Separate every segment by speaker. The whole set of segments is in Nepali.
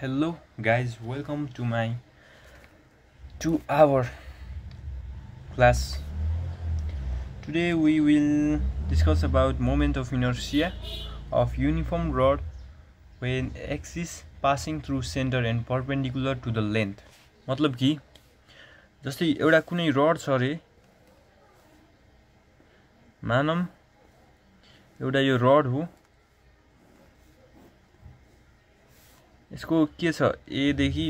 Speaker 1: Hello guys, welcome to my 2-hour class. Today we will discuss about moment of inertia of uniform rod when axis passing through center and perpendicular to the length. मतलब कि जस्तै एउटा कुनै रड छ रे, मानम एउटा यो रड हो, यसको के छ ए देखि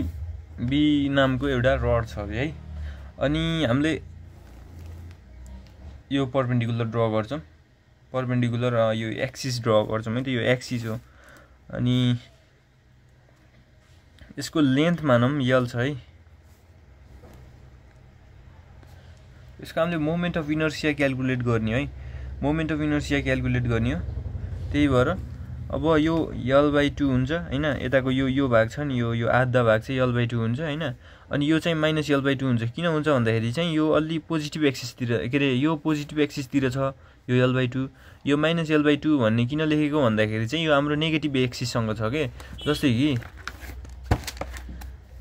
Speaker 1: बी नामको एउटा रड छ है, अनि हामीले यो परपेन्डिकुलर ड्रा गर्छौं, परपेन्डिकुलर यो एक्सिस ड्रा गर्छौं है, त यो एक्सिस हो, अनि यसको लेन्थ मानम यल छ है। यसको हामीले मोमेन्ट अफ इनर्सिया क्याल्कुलेट गर्ने है, मोमेन्ट अफ इनर्सिया क्याल्कुलेट गर्ने हो। त्यही भएर अब यो L/2 हुन्छ हैन, यताको यो भाग छ नि, यो आधा भाग चाहिँ L/2 हुन्छ हैन, अनि यो चाहिँ माइनस L/2 हुन्छ। किन हुन्छ भन्दाखेरि चाहिँ यो अलि पोजिटिभ एक्सिसतिर, के रे यो पोजिटिभ एक्सिसतिर छ यो L/2, यो माइनस L/2 भन्ने किन लेखेको भन्दाखेरि चाहिँ यो हाम्रो नेगेटिभ एक्सिससँग छ के। जस्तै कि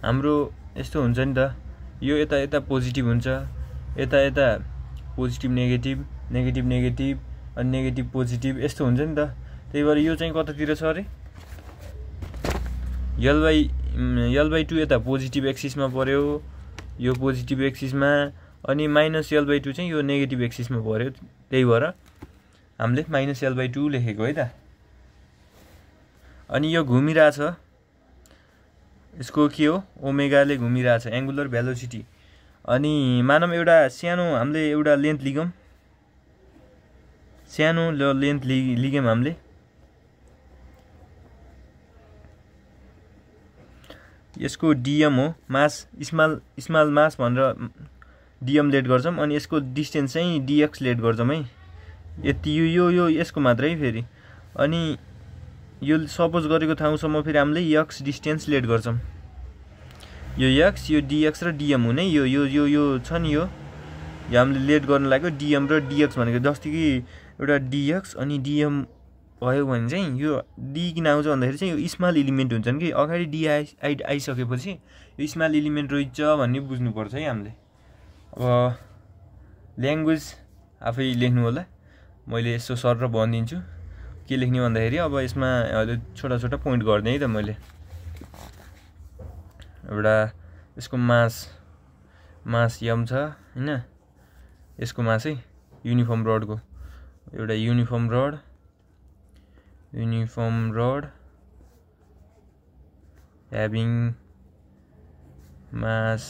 Speaker 1: हाम्रो यस्तो हुन्छ नि त, यो यता पोजिटिभ हुन्छ, यता पोजिटिभ नेगेटिभ, नेगेटिभ नेगेटिभ अनि नेगेटिभ पोजिटिभ यस्तो हुन्छ नि त। त्यही भएर यो चाहिँ कतातिर छ रे, L/2 यता पोजिटिभ एक्सिसमा पर्यो, यो पोजिटिभ एक्सिसमा, अनि माइनस L/2 चाहिँ यो नेगेटिभ एक्सिसमा पर्यो। त्यही भएर हामीले माइनस L/2 लेखेको है त। अनि यो घुमिरहेछ, यसको के हो, ओमेगाले घुमिरहेछ, एंगुलर भेलोसिटी। अनि मानम एउटा सानो हामीले एउटा लेन्थ लिगौं, सानो लेन्थ लिगौं हामीले, यसको डीएम हो, मास स्मल मास भनेर डीएम लेट गर्छौं, अनि यसको डिस्टेन्स चाहिँ डीएक्स लेट गर्छौं है। यति यो यसको मात्रै फेरि, अनि यो सपोज गरेको ठाउँसम्म फेरि हामीले एक्स डिस्टेन्स लेट गर्छौं। यो एक्स, यो डीएक्स र डीएम हुने यो छ नि, यो हामीले लेट गर्न लाग्यो डीएम र डीएक्स भनेको। जस्तै कि एउटा डीएक्स अनि डीएम भयो भने चाहिँ यो डी किन आउँछ भन्दाखेरि चाहिँ यो स्मल एलिमेन्ट हुन्छन् कि, अगाडि डी आइसकेपछि यो स्मल एलिमेन्ट रहेछ भन्ने बुझ्नुपर्छ है हामीले। अब ल्याङ्ग्वेज आफै लेख्नु होला, मैले यसो सर र भनिदिन्छु के लेख्ने भन्दाखेरि। अब यसमा छोटा छोटा पोइन्ट गर्ने है त मैले। एउटा यसको मास यम छ हैन, यसको मास है युनिफर्म रडको, एउटा युनिफर्म रड ह्याभिङ मास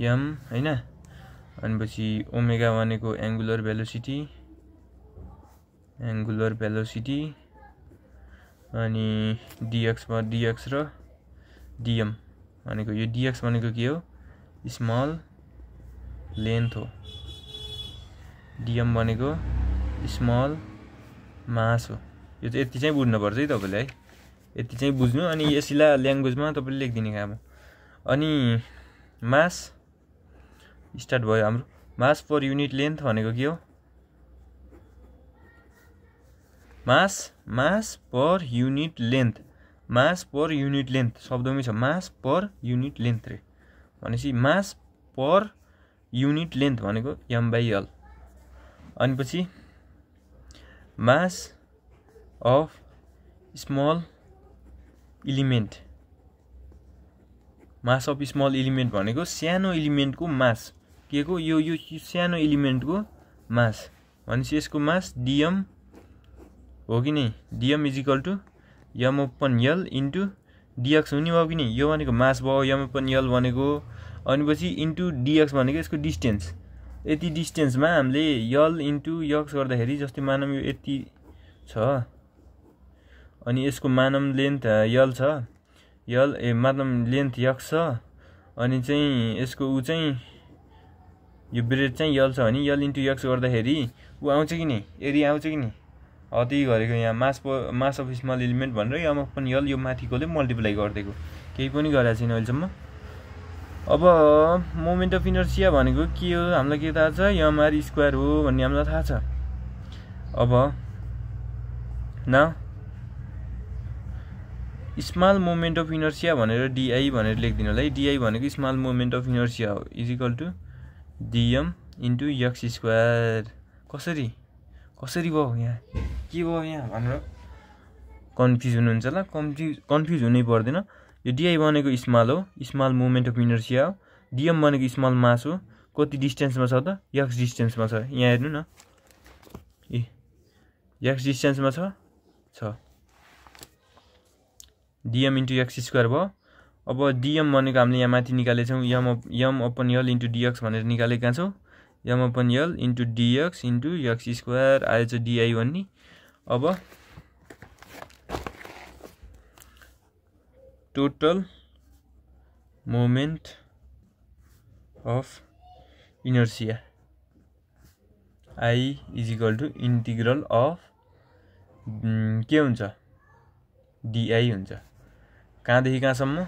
Speaker 1: यम हैन, अनि पछि ओमेगा भनेको एंगुलर भेलोसिटी, अनि डीएक्स र डीएम भनेको, यो डीएक्स भनेको के हो, स्मल लेन्थ हो, डीएम भनेको स्मल मास हो। यो चाहिँ यति चाहिँ बुझ्नुपर्छ है तपाईले है, यति चाहिँ बुझ्नु, अनि यसलाई ल्याङ्ग्वेजमा तपाईले लेखिदिने काम हो। अनि मास स्टार्ट भयो हाम्रो। मास पर युनिट लेन्थ भनेको के हो, मास पर युनिट लेन्थ, मास पर युनिट लेन्थ शब्दमै छ, मास पर युनिट लेन्थ रे भनेपछि मास पर युनिट लेन्थ भनेको m/l। अनि पछि mass of small element, mass of small element भनेको सानो एलिमेन्टको मास, के को यो सानो एलिमेन्टको मास भनेपछि यसको मास डीएम हो कि नै, dm is equal to m/l into dx हुने भयो कि नै, यो भनेको मास भयो m/l भनेको, अनि पछि इन्टु डीएक्स भनेको यसको डिस्टेन्स। यति डिस्टेन्समा हामीले यल इन्टु एक्स गर्दाखेरि, जस्तै मानम यो यति छ, अनि यसको मानम लेन्थ यल छ, मानम लेन्थ एक्स छ, अनि चाहिँ यसको उ चाहिँ यो ब्रेड चाहिँ यल छ भने यल इन्टु एक्स गर्दाखेरि उ आउँछ कि नै, एरिया आउँछ कि नै, त्यही गरेको यहाँ मास अफ स्मल एलिमेन्ट भनेर m/l यो माथिकोले मल्टिप्लाई गरिदिएको, केही पनि गरेको छैन अहिलेसम्म। अब मोमेन्ट अफ इनर्सिया भनेको के हो हामीलाई के थाहा छ, mr² हो भन्ने हामीलाई थाहा छ। अब न स्मल मोमेन्ट अफ इनर्सिया भनेर DI भनेर लेखिदिनु होला है। DI भनेको स्मल मोमेन्ट अफ इनर्सिया हो is equal to dm into x square. कसरी भयो यहाँ के भयो यहाँ भनेर कन्फ्युज हुनुहुन्छ होला। कन्फ्युज हुनै पर्दैन। यो DI भनेको स्मल हो, स्मल मोमेन्ट अफ इनर्सिया हो। dm भनेको स्मल मास हो। कति डिस्टेन्समा छ त x डिस्टेन्समा छ। यहाँ हेर्नु न x डिस्टेन्समा छ dm इन्टु x स्क्वायर भयो। अब dm भनेको हामीले यहाँ माथि निकालेछौँ m upon l into dx भनेर निकालेका छौँ। m upon l into dx into x square आएछ DI भन्ने। अब total moment of inertia I is equal to integral of के हुन्छ DI हुन्छ। कहाँदेखि कहाँसम्म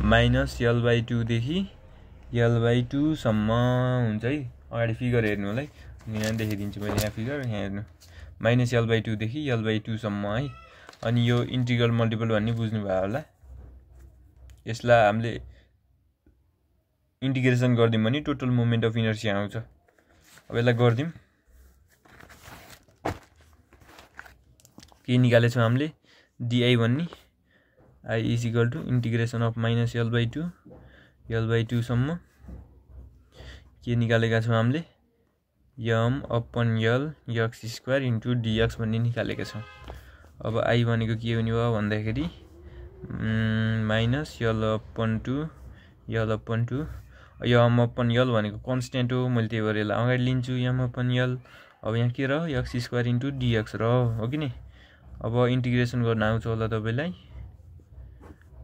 Speaker 1: -L/2 देखि L/2 सम्म हुन्छ है। अगाडि फिगर हेर्नु होला है। यहाँ देखाइदिन्छु मैले यहाँ फिगर यहाँ हेर्नु -L/2 देखि L/2 सम्म है। अनि यो इन्टिग्रल मल्टिपल भन्ने बुझ्नुभयो होला। यसलाई हामीले इन्टिग्रेसन गर्दियौँ भने टोटल मोमेन्ट अफ इनर्सिया आउँछ। अब यसलाई गर्दियौँ के निकालेछौँ हामीले DI भन्ने I is equal to integration of -L/2 सम्म के निकालेका छौँ हामीले m upon l x square into dx भन्ने निकालेका छौँ। अब I भनेको के हुने भयो भन्दाखेरि -L/2 यो m अपन l भनेको कन्स्टेन्ट हो। मैले त्यही भएर यसलाई अगाडि लिन्छु m अपन l। अब यहाँ के रह्यो x स्क्वायर इन्टु dx रह्यो हो कि नि। अब इन्टिग्रेसन गर्न आउँछ होला तपाईँलाई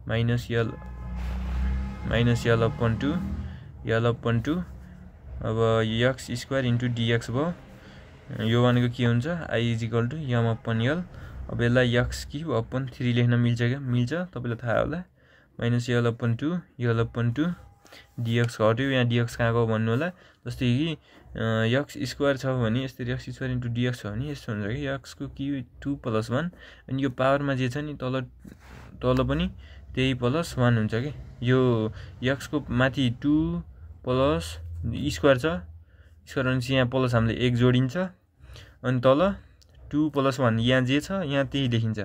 Speaker 1: -L/2 अब x स्क्वायर इन्टु dx भयो। यो भनेको के हुन्छ I is equal to m upon l। अब यसलाई x³ अपन 3 लेख्न मिल्छ क्या मिल्छ तपाईँलाई थाहा होला। -L/2 dx घट्यो यहाँ dx कहाँको भन्नु होला। जस्तै कि x स्क्वायर छ भने यसरी x स्क्वायर इन्टु dx छ भने यस्तो हुन्छ कि x को क्युब 2 + 1 अनि यो पावरमा जे छ नि तल पनि त्यही +1 हुन्छ कि। यो x को माथि 2 प्लस स्क्वायर छ स्क्वायर भनेपछि यहाँ प्लस हामीले 1 जोडिन्छ अनि तल 2 + 1 यहाँ जे छ यहाँ त्यही लेखिन्छ।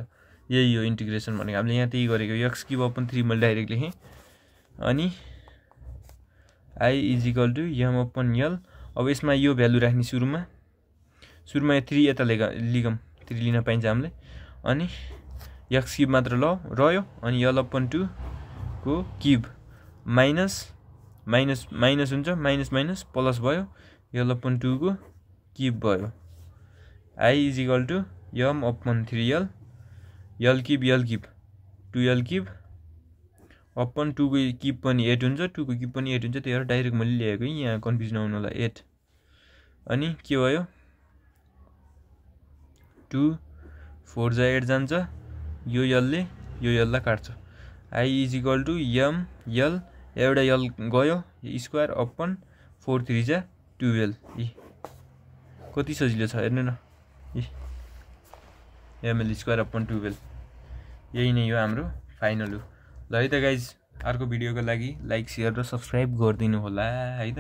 Speaker 1: यही हो इन्टिग्रेसन भनेको। हामीले यहाँ त्यही गरेको x³ अपन 3 मैले डाइरेक्ट लेखेँ। अनि I is equal to m upon l। अब यसमा यो भ्यालु राख्ने सुरुमा यो 3 यता लिगम 3 लिन पाइन्छ हामीले। अनि x³ मात्र रह्यो अनि L/2 को क्युब माइनस हुन्छ माइनस प्लस भयो L/2 को क्युब भयो। I is equal to m upon 3l l³ 2l³ upon 2 को क्युब पनि 8 हुन्छ 2 को क्युब पनि 8 हुन्छ। त्यही भएर डाइरेक्ट मैले ल्याएको यहाँ कन्फ्युज नहुनु होला 8। अनि के भयो 2 4 जा 8 जान्छ यो यसलाई काट्छ। I is equal to m l एउटा l गयो स्क्वायर अपन 4 3 जा 12 कति सजिलो छ हेर्नु न ml स्क्वायर अपन 12। यही नै हो हाम्रो फाइनल हो। ल है त गाइज अर्को भिडियोको लागि लाइक शेयर र सब्स्क्राइब गरिदिनु होला है त।